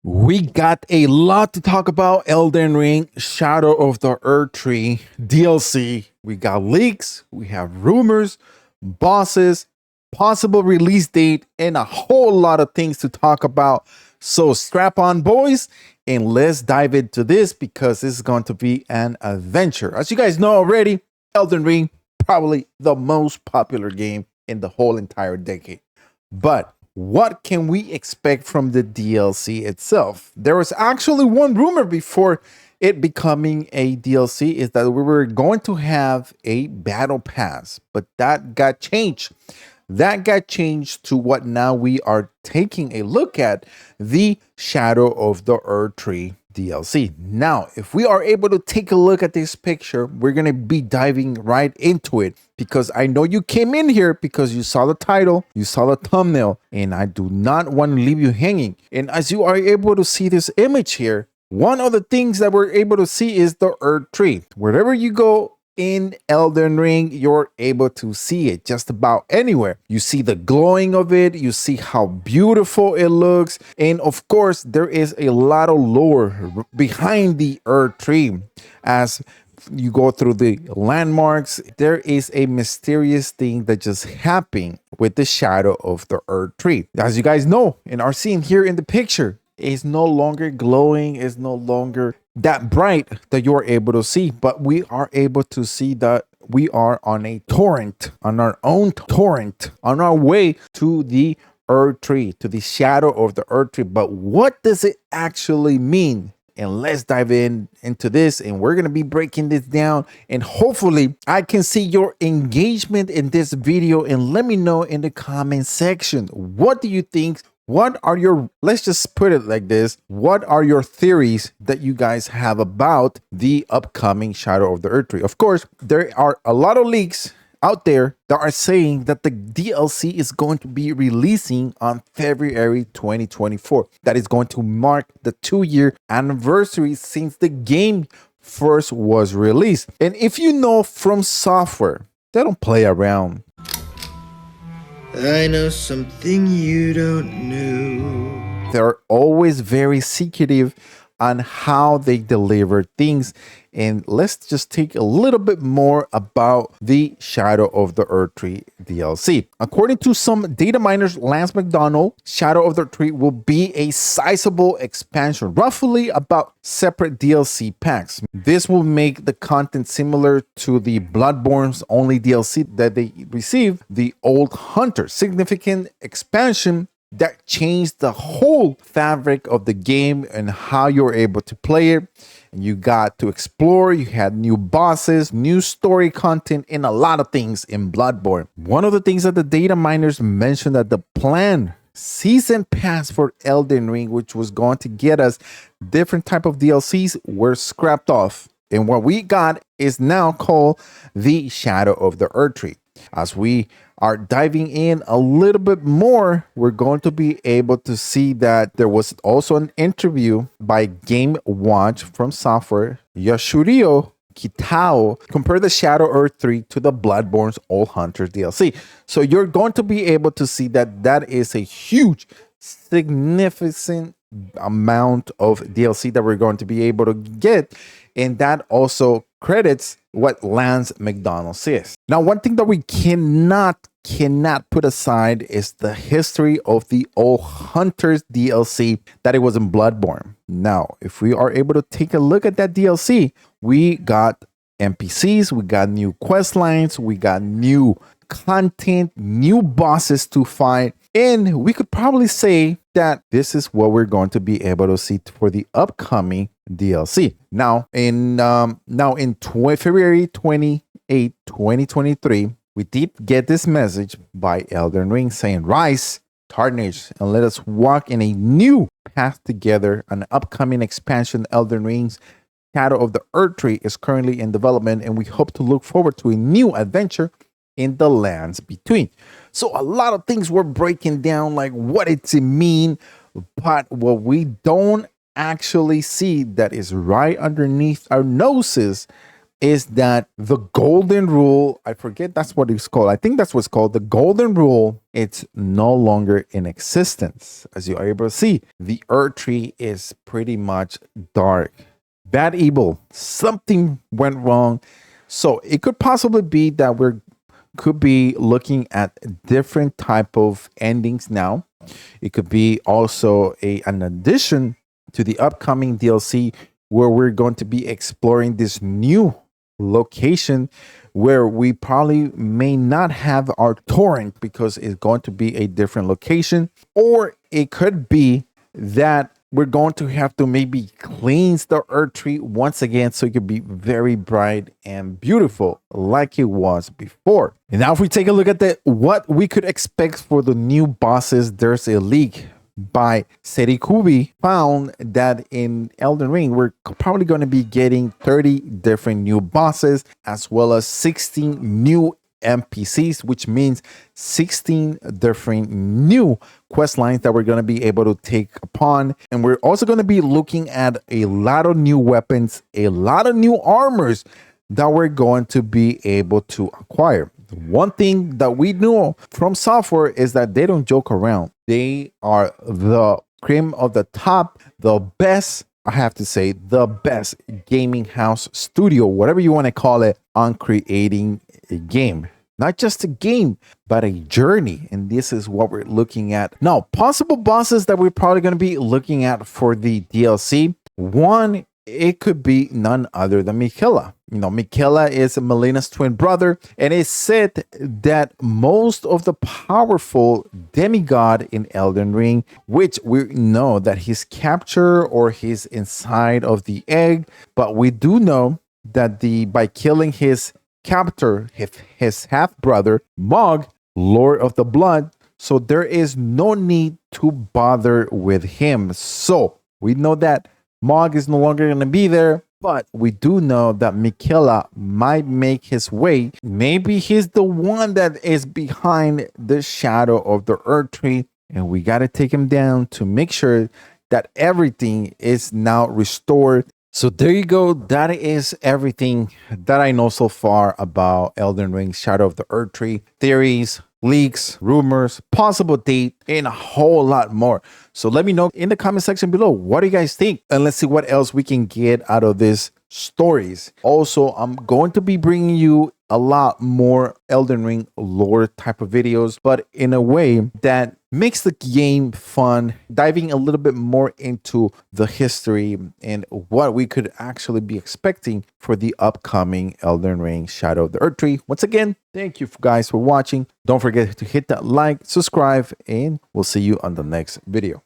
We got a lot to talk about. Elden Ring, Shadow of the Erdtree DLC. We got leaks, we have rumors, bosses, possible release date, and a whole lot of things to talk about. So strap on, boys, and let's dive into this because this is going to be an adventure. As you guys know already, Elden Ring, probably the most popular game in the whole entire decade. But what can we expect from the DLC itself? There was actually one rumor before it becoming a DLC is that we were going to have a battle pass, but that got changed. That got changed to what now we are taking a look at, the Shadow of the Erdtree DLC. Now, if we are able to take a look at this picture, we're going to be diving right into it because I know you came in here because you saw the title, you saw the thumbnail, and I do not want to leave you hanging. And as you are able to see this image here, one of the things that we're able to see is the Erdtree. Wherever you go in Elden Ring, you're able to see it just about anywhere. You see the glowing of it, you see how beautiful it looks, and of course, there is a lot of lore behind the Erdtree. As you go through the landmarks, there is a mysterious thing that just happened with the Shadow of the Erdtree. As you guys know and are seeing here in the picture, is no longer glowing, is no longer that bright that you're able to see, but we are able to see that we are on a torrent, on our own torrent, on our way to the Erdtree, to the Shadow of the Erdtree. But what does it actually mean? And let's dive into this, and we're going to be breaking this down, and hopefully I can see your engagement in this video. And let me know in the comment section, what do you think? What are your, let's just put it like this, what are your theories that you guys have about the upcoming Shadow of the Erdtree? Of course, there are a lot of leaks out there that are saying that the DLC is going to be releasing on February 2024. That is going to mark the 2-year anniversary since the game first was released. And if you know From Software, they don't play around. I know something you don't know. They're always very secretive on how they deliver things. And let's just take a little bit more about the Shadow of the Erdtree DLC. According to some data miners, Lance McDonald, Shadow of the Erdtree will be a sizable expansion, roughly about separate DLC packs. This will make the content similar to the Bloodborne's only DLC that they received, the Old Hunter. Significant expansion that changed the whole fabric of the game and how you're able to play it. And you got to explore, you had new bosses, new story content, and a lot of things in Bloodborne. One of the things that the data miners mentioned, that the planned season pass for Elden Ring, which was going to get us different type of DLCs, were scrapped off. And what we got is now called the Shadow of the Erdtree. As we are diving in a little bit more, we're going to be able to see that there was also an interview by Game Watch From Software, Yasuhiro Kitao, compare the Shadow Erdtree to the Bloodborne's Old Hunter DLC. So you're going to be able to see that that is a huge, significant amount of DLC that we're going to be able to get, and that also credits what Lance McDonald says. Now, one thing that we cannot put aside is the history of the Old Hunters DLC, that it was in Bloodborne. Now, if we are able to take a look at that DLC, we got NPCs, we got new quest lines, we got new content, new bosses to fight, and we could probably say that this is what we're going to be able to see for the upcoming DLC. Now in February 28, 2023, we did get this message by Elden Ring saying, "Rise, Tarnish, and let us walk in a new path together. An upcoming expansion, Elden Ring's Shadow of the Erdtree, is currently in development, and we hope to look forward to a new adventure in the lands between." So a lot of things were breaking down, like what it mean, but what we don't actually see that is right underneath our noses is that the golden rule, I forget that's what it's called. I think that's what's called the golden rule. It's no longer in existence. As you are able to see, the Erdtree is pretty much dark. Bad evil. Something went wrong. So it could possibly be that could be looking at different type of endings now. It could be also an addition to the upcoming DLC where we're going to be exploring this new location where we probably may not have our torrent because it's going to be a different location, or it could be that we're going to have to maybe cleanse the Erdtree once again so it could be very bright and beautiful like it was before. And now if we take a look at what we could expect for the new bosses, there's a leak by Serikubi found that in Elden Ring, we're probably going to be getting 30 different new bosses as well as 16 new NPCs, which means 16 different new quest lines that we're going to be able to take upon. And we're also going to be looking at a lot of new weapons, a lot of new armors that we're going to be able to acquire. One thing that we know from software is that they don't joke around. They are the cream of the top, the best, I have to say, the best gaming house studio, whatever you want to call it, on creating a game. Not just a game, but a journey. And this is what we're looking at. Now, possible bosses that we're probably going to be looking at for the DLC. One, it could be none other than Miquella. You know, Miquella is Melina's twin brother, and it's said that most of the powerful demigod in Elden Ring, which we know that he's captured or he's inside of the egg, but we do know that by killing his captor, his half-brother, Mog, Lord of the Blood, so there is no need to bother with him. So we know that Mog is no longer going to be there, but we do know that Miquella might make his way. Maybe he's the one that is behind the shadow of the Erdtree, and we got to take him down to make sure that everything is now restored. So there you go. That is everything that I know so far about Elden Ring Shadow of the Erdtree. Theories, leaks, rumors, possible date, and a whole lot more. So let me know in the comment section below, what do you guys think? And let's see what else we can get out of these stories. Also, I'm going to be bringing you a lot more Elden Ring lore type of videos, but in a way that makes the game fun, diving a little bit more into the history and what we could actually be expecting for the upcoming Elden Ring Shadow of the Erdtree. Once again, thank you guys for watching. Don't forget to hit that like, subscribe, and we'll see you on the next video.